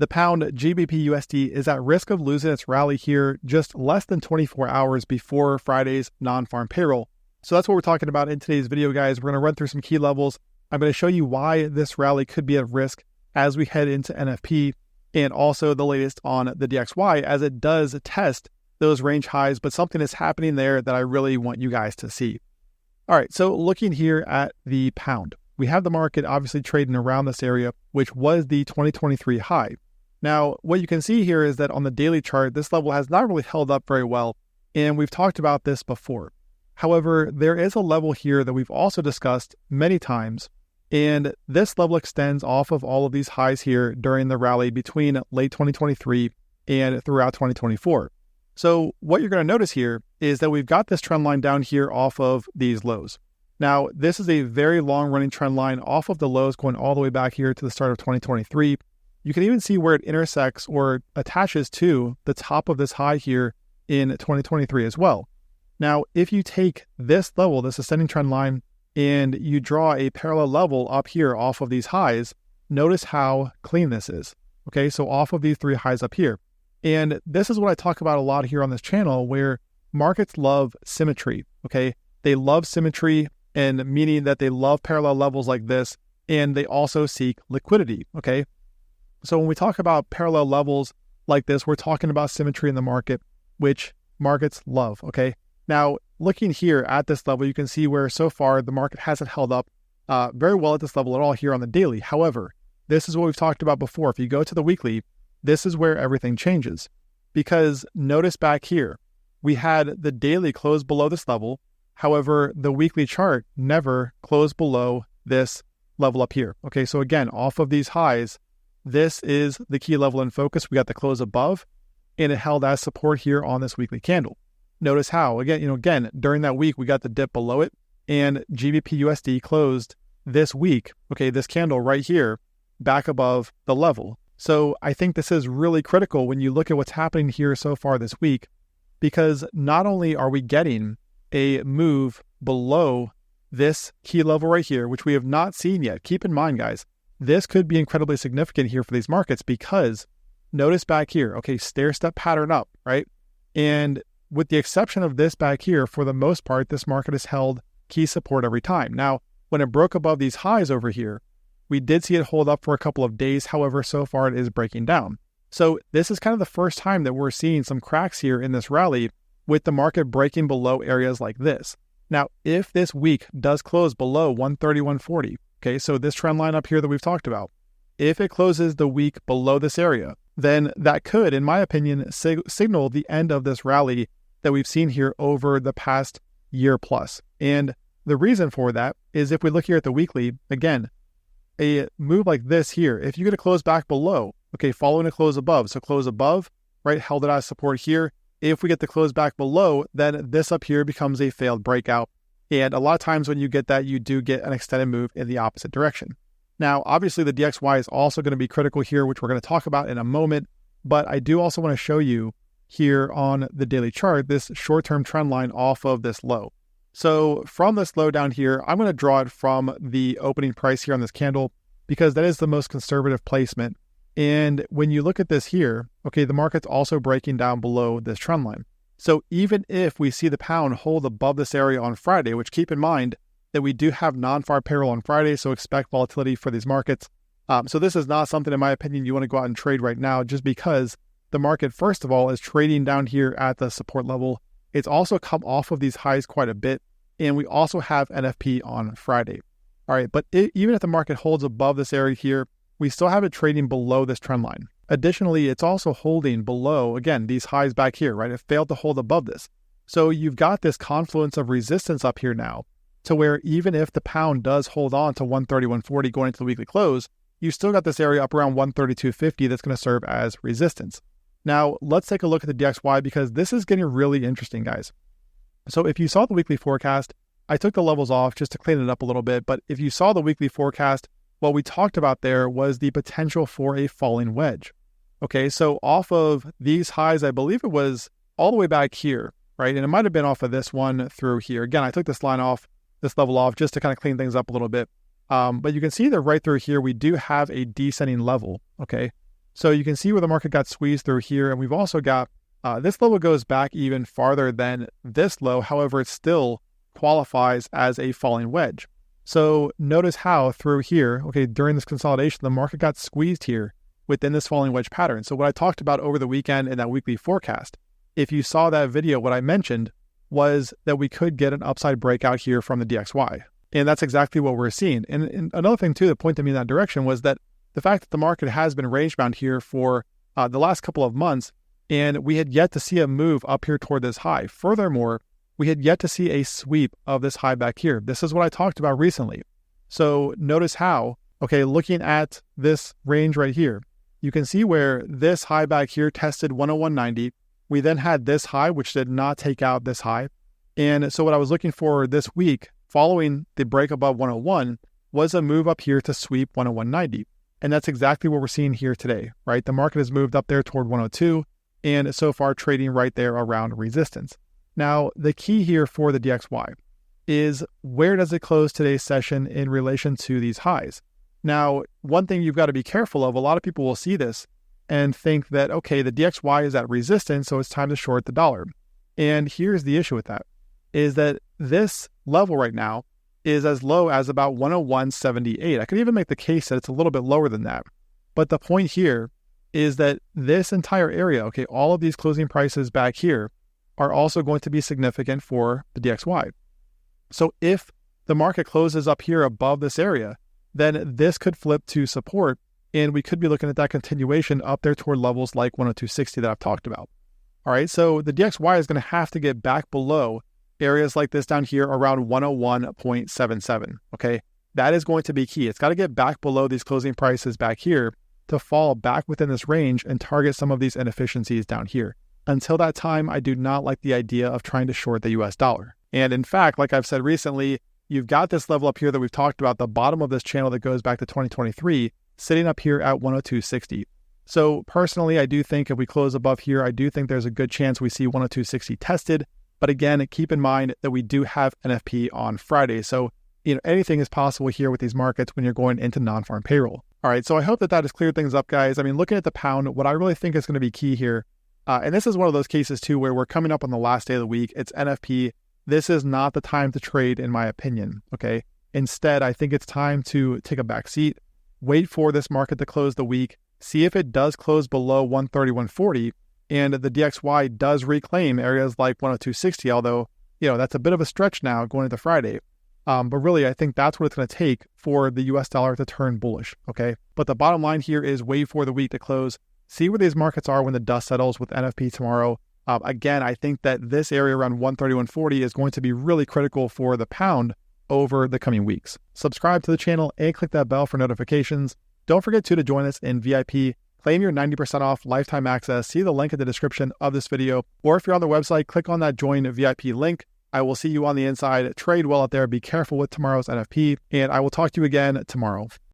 the pound GBPUSD is at risk of losing its rally here just less than 24 hours before Friday's non-farm payroll. So that's what we're talking about in today's video, guys. We're going to run through some key levels. I'm going to show you why this rally could be at risk as we head into NFP, and also the latest on the DXY as it does test those range highs, but something is happening there that I really want you guys to see. All right, so looking here at the pound, we have the market obviously trading around this area, which was the 2023 high. Now, what you can see here is that on the daily chart, this level has not really held up very well, and we've talked about this before. However, there is a level here that we've also discussed many times, and this level extends off of all of these highs here during the rally between late 2023 and throughout 2024. So what you're going to notice here is that we've got this trend line down here off of these lows. Now, this is a very long-running trend line off of the lows going all the way back here to the start of 2023. You can even see where it intersects or attaches to the top of this high here in 2023 as well. Now, if you take this level, this ascending trend line, and you draw a parallel level up here off of these highs, notice how clean this is. Okay, so off of these three highs up here. And this is what I talk about a lot here on this channel, where markets love symmetry. Okay, they love symmetry, and meaning that they love parallel levels like this, and they also seek liquidity. Okay, so when we talk about parallel levels like this, we're talking about symmetry in the market, which markets love. Okay, now looking here at this level, you can see where so far the market hasn't held up very well at this level at all here on the daily. However, this is what we've talked about before. If you go to the weekly, this is where everything changes, because notice back here, we had the daily close below this level. However, the weekly chart never closed below this level up here. Okay, so again, off of these highs, this is the key level in focus. We got the close above, and it held as support here on this weekly candle. Notice how, again, during that week, we got the dip below it, and GBPUSD closed this week, okay, this candle right here, back above the level. So I think this is really critical when you look at what's happening here so far this week, because not only are we getting a move below this key level right here, which we have not seen yet. Keep in mind, guys, this could be incredibly significant here for these markets, because notice back here, okay, stair-step pattern up, right? And with the exception of this back here, for the most part, this market has held key support every time. Now, when it broke above these highs over here, we did see it hold up for a couple of days. However, so far it is breaking down. So this is kind of the first time that we're seeing some cracks here in this rally, with the market breaking below areas like this. Now, if this week does close below 131.40, okay, so this trend line up here that we've talked about, if it closes the week below this area, then that could, in my opinion, signal the end of this rally that we've seen here over the past year plus. And the reason for that is, if we look here at the weekly, again, a move like this here, if you get a close back below, okay, following a close above, so close above, right, held it as support here. If we get the close back below, then this up here becomes a failed breakout. And a lot of times when you get that, you do get an extended move in the opposite direction. Now, obviously the DXY is also going to be critical here, which we're going to talk about in a moment, but I do also want to show you here on the daily chart, this short-term trend line off of this low. So from this low down here, I'm going to draw it from the opening price here on this candle, because that is the most conservative placement. And when you look at this here, okay, the market's also breaking down below this trend line. So even if we see the pound hold above this area on Friday, which keep in mind that we do have non-farm payroll on Friday, so expect volatility for these markets. So this is not something, in my opinion, you want to go out and trade right now, just because the market, first of all, is trading down here at the support level. It's also come off of these highs quite a bit, and we also have NFP on Friday. All right, but even if the market holds above this area here, we still have it trading below this trend line. Additionally, it's also holding below, again, these highs back here, right? It failed to hold above this. So you've got this confluence of resistance up here now, to where even if the pound does hold on to 131.40 going into the weekly close, you still got this area up around 132.50 that's going to serve as resistance. Now, let's take a look at the DXY, because this is getting really interesting, guys. So if you saw the weekly forecast, I took the levels off just to clean it up a little bit, but if you saw the weekly forecast, what we talked about there was the potential for a falling wedge. Okay, so off of these highs, I believe it was all the way back here, right? And it might have been off of this one through here. Again, I took this line off, this level off, just to kind of clean things up a little bit. But you can see that right through here, we do have a descending level, okay? So you can see where the market got squeezed through here. And we've also got this level goes back even farther than this low. However, it still qualifies as a falling wedge. So notice how through here, okay, during this consolidation, the market got squeezed here within this falling wedge pattern. So what I talked about over the weekend in that weekly forecast, if you saw that video, what I mentioned was that we could get an upside breakout here from the DXY. And that's exactly what we're seeing. And another thing too that pointed me in that direction was that the fact that the market has been range bound here for the last couple of months, and we had yet to see a move up here toward this high. Furthermore, we had yet to see a sweep of this high back here. This is what I talked about recently. So notice how, okay, looking at this range right here, you can see where this high back here tested 101.90. We then had this high, which did not take out this high. And so what I was looking for this week, following the break above 101, was a move up here to sweep 101.90. And that's exactly what we're seeing here today, right? The market has moved up there toward 102, and so far trading right there around resistance. Now, the key here for the DXY is where does it close today's session in relation to these highs? Now, one thing you've got to be careful of, a lot of people will see this and think that, okay, the DXY is at resistance, so it's time to short the dollar. And here's the issue with that, is that this level right now is as low as about 101.78. I could even make the case that it's a little bit lower than that. But the point here is that this entire area, okay, all of these closing prices back here are also going to be significant for the DXY. So if the market closes up here above this area, then this could flip to support, and we could be looking at that continuation up there toward levels like 102.60 that I've talked about. All right, so the DXY is going to have to get back below areas like this down here around 101.77, okay? That is going to be key. It's got to get back below these closing prices back here to fall back within this range and target some of these inefficiencies down here. Until that time, I do not like the idea of trying to short the US dollar. And in fact, like I've said recently, you've got this level up here that we've talked about, the bottom of this channel that goes back to 2023, sitting up here at 102.60. So personally, I do think if we close above here, I do think there's a good chance we see 102.60 tested. But again, keep in mind that we do have NFP on Friday. So, anything is possible here with these markets when you're going into non-farm payroll. All right, so I hope that has cleared things up, guys. I mean, looking at the pound, what I really think is going to be key here, and this is one of those cases too where we're coming up on the last day of the week, it's NFP. This is not the time to trade, in my opinion, okay? Instead, I think it's time to take a back seat, wait for this market to close the week, see if it does close below 130.140, and the DXY does reclaim areas like 102.60, although, that's a bit of a stretch now going into Friday. But really, I think that's what it's going to take for the US dollar to turn bullish, okay? But the bottom line here is wait for the week to close, see where these markets are when the dust settles with NFP tomorrow. Again, I think that this area around 131.40 is going to be really critical for the pound over the coming weeks. Subscribe to the channel and click that bell for notifications. Don't forget to join us in VIP. Claim your 90% off lifetime access. See the link in the description of this video. Or if you're on the website, click on that join VIP link. I will see you on the inside. Trade well out there. Be careful with tomorrow's NFP. And I will talk to you again tomorrow.